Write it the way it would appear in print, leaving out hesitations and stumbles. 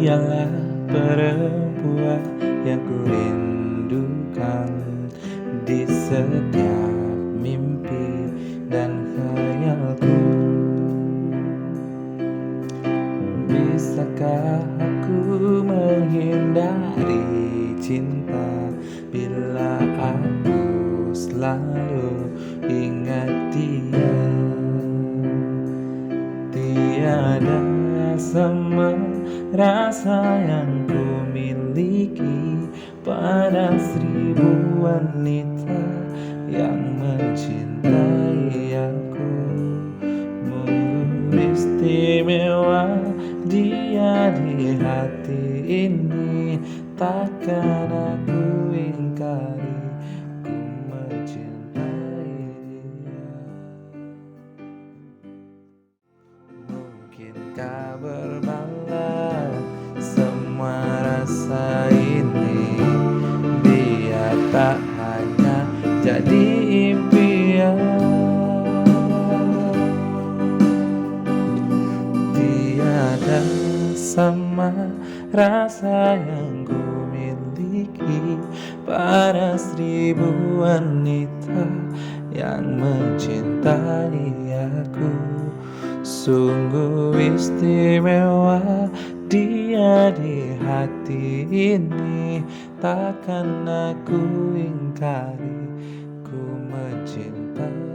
Dialah perempuan yang kurindukan di setiap mimpi dan khayalku. Bisakah aku menghindari cinta bila aku selalu ingat dia? Tiada sama rasa yang ku miliki pada 1000 wanita yang mencintai aku. Sungguh istimewa dia di hati ini, takkan aku ingkari, ku mencintai dia. Mungkinkah berbalas semua rasa ini, biar tak hanya jadi impian. Tiada sama rasa yang ku miliki pada 1000 wanita yang mencintai aku. Sungguh istimewa dia di hati ini, takkan aku ingkari, ku mencintai